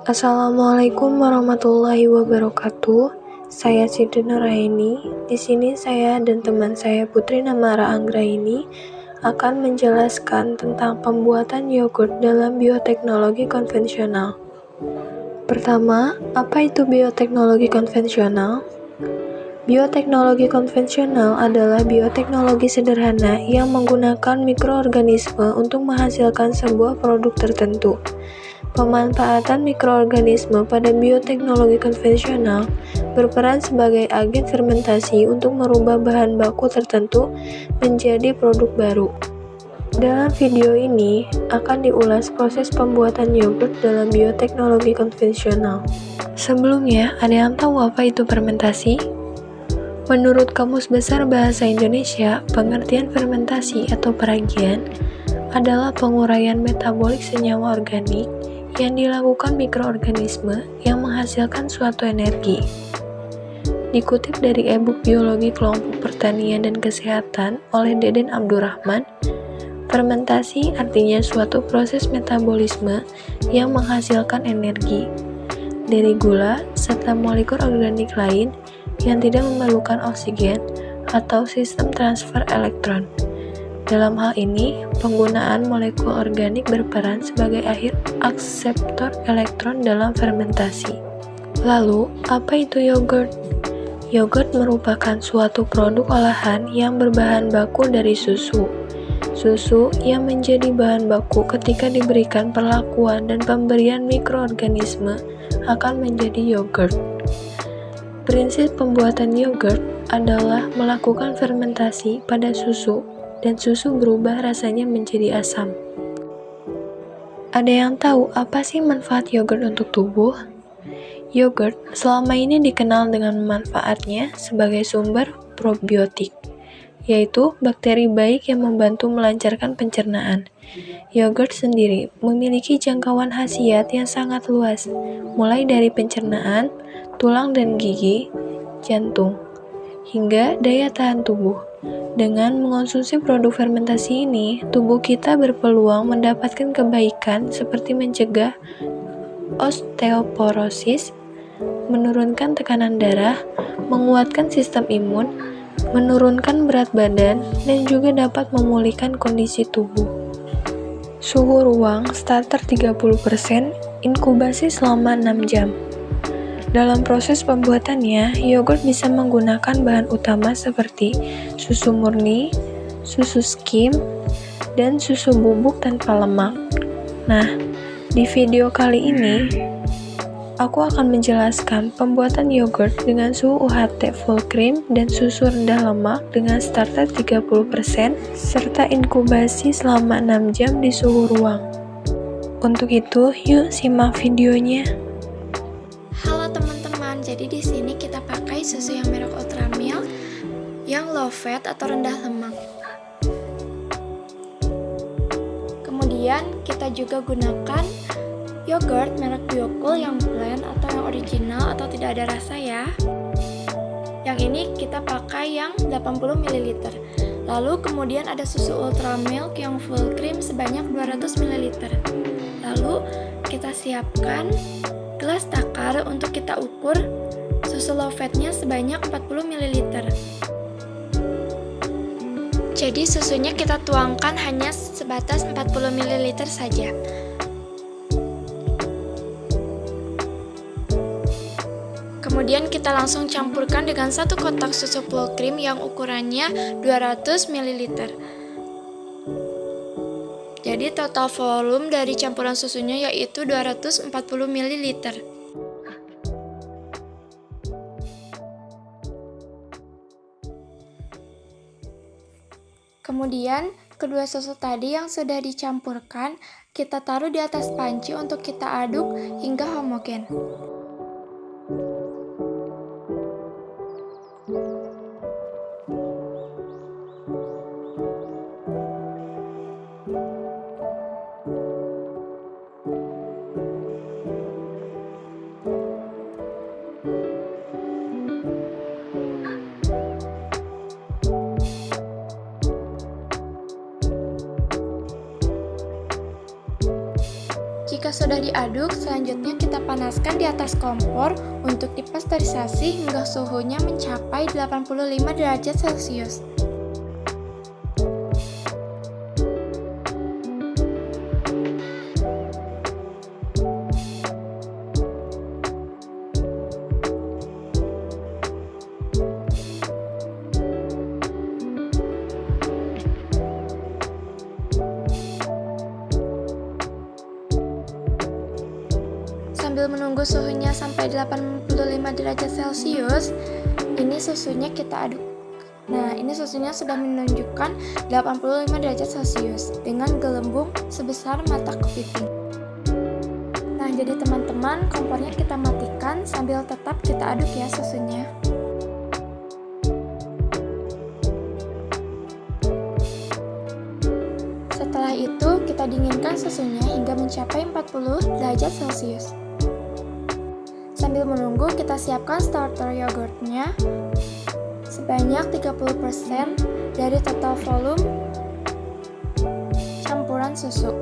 Assalamualaikum warahmatullahi wabarakatuh. Saya Siti Nuraini. Di sini saya dan teman saya Putri Namara Anggraini akan menjelaskan tentang pembuatan yogurt dalam bioteknologi konvensional. Pertama, apa itu bioteknologi konvensional? Bioteknologi konvensional adalah bioteknologi sederhana yang menggunakan mikroorganisme untuk menghasilkan sebuah produk tertentu. Pemanfaatan mikroorganisme pada bioteknologi konvensional berperan sebagai agen fermentasi untuk merubah bahan baku tertentu menjadi produk baru. Dalam video ini akan diulas proses pembuatan yogurt dalam bioteknologi konvensional. Sebelumnya, ada yang tahu apa itu fermentasi? Menurut Kamus Besar Bahasa Indonesia, pengertian fermentasi atau peragian adalah penguraian metabolik senyawa organik yang dilakukan mikroorganisme yang menghasilkan suatu energi. Dikutip dari e-book Biologi Kelompok Pertanian dan Kesehatan oleh Deden Abdurrahman, fermentasi artinya suatu proses metabolisme yang menghasilkan energi dari gula serta molekul organik lain yang tidak memerlukan oksigen atau sistem transfer elektron. Dalam hal ini, penggunaan molekul organik berperan sebagai akhir akseptor elektron dalam fermentasi. Lalu, apa itu yogurt? Yogurt merupakan suatu produk olahan yang berbahan baku dari susu. Susu yang menjadi bahan baku ketika diberikan perlakuan dan pemberian mikroorganisme akan menjadi yogurt. Prinsip pembuatan yogurt adalah melakukan fermentasi pada susu dan susu berubah rasanya menjadi asam. Ada yang tahu apa sih manfaat yogurt untuk tubuh? Yogurt selama ini dikenal dengan manfaatnya sebagai sumber probiotik, yaitu bakteri baik yang membantu melancarkan pencernaan. Yogurt sendiri memiliki jangkauan khasiat yang sangat luas, mulai dari pencernaan, tulang dan gigi, jantung, hingga daya tahan tubuh. Dengan mengonsumsi produk fermentasi ini, tubuh kita berpeluang mendapatkan kebaikan seperti mencegah osteoporosis, menurunkan tekanan darah, menguatkan sistem imun, menurunkan berat badan, dan juga dapat memulihkan kondisi tubuh. Suhu ruang starter 30%, inkubasi selama 6 jam. Dalam proses pembuatannya, yogurt bisa menggunakan bahan utama seperti susu murni, susu skim, dan susu bubuk tanpa lemak. Nah, di video kali ini, aku akan menjelaskan pembuatan yogurt dengan suhu UHT full cream dan susu rendah lemak dengan starter 30%, serta inkubasi selama 6 jam di suhu ruang. Untuk itu, yuk simak videonya. Halo teman-teman, jadi di sini kita pakai susu yang merek Ultra Milk yang low fat atau rendah lemak. Kemudian kita juga gunakan yogurt merek Biocool yang blend atau yang original atau tidak ada rasa ya. Yang ini kita pakai yang 80 ml. Lalu kemudian ada susu Ultra Milk yang full cream sebanyak 200 ml. Lalu kita siapkan gelas takar untuk kita ukur susu low fatnya sebanyak 40 ml. Jadi susunya kita tuangkan hanya sebatas 40 ml saja. Kemudian kita langsung campurkan dengan satu kotak susu full cream yang ukurannya 200 ml. Jadi total volume dari campuran susunya yaitu 240 ml. Kemudian kedua susu tadi yang sudah dicampurkan kita taruh di atas panci untuk kita aduk hingga homogen. Jika sudah diaduk, selanjutnya kita panaskan di atas kompor untuk dipasteurisasi hingga suhunya mencapai 85 derajat Celcius. Sambil menunggu suhunya sampai 85 derajat Celcius, ini susunya kita aduk. Nah, ini susunya sudah menunjukkan 85 derajat Celcius dengan gelembung sebesar mata kepiting. Nah, jadi teman-teman, kompornya kita matikan sambil tetap kita aduk ya susunya. Setelah itu, kita dinginkan susunya hingga mencapai 40 derajat Celcius. Sambil menunggu, kita siapkan starter yogurtnya sebanyak 30% dari total volume campuran susu.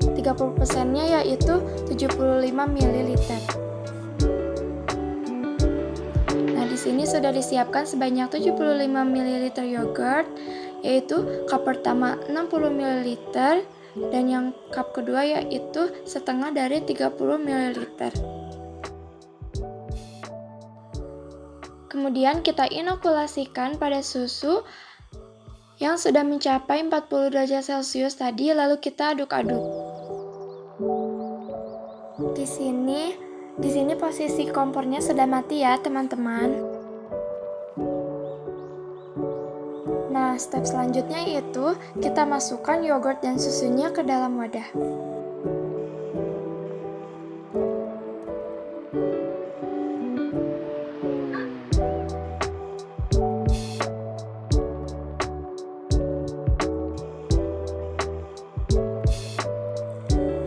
30%-nya yaitu 75 ml. Nah, di sini sudah disiapkan sebanyak 75 ml yogurt, yaitu cup pertama 60 ml dan yang cup kedua yaitu setengah dari 30 ml. Kemudian kita inokulasikan pada susu yang sudah mencapai 40 derajat Celcius tadi, lalu kita aduk-aduk. Di sini posisi kompornya sudah mati ya, teman-teman. Nah, step selanjutnya yaitu kita masukkan yogurt dan susunya ke dalam wadah.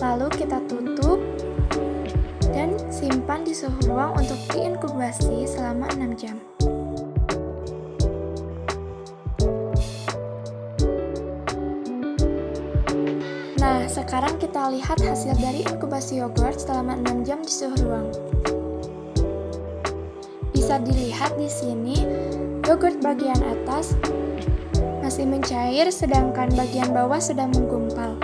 Lalu kita tutup dan simpan di suhu ruang untuk diinkubasi selama 6 jam. Nah, sekarang kita lihat hasil dari inkubasi yogurt selama 6 jam di suhu ruang. Bisa dilihat di sini, yogurt bagian atas masih mencair sedangkan bagian bawah sudah menggumpal.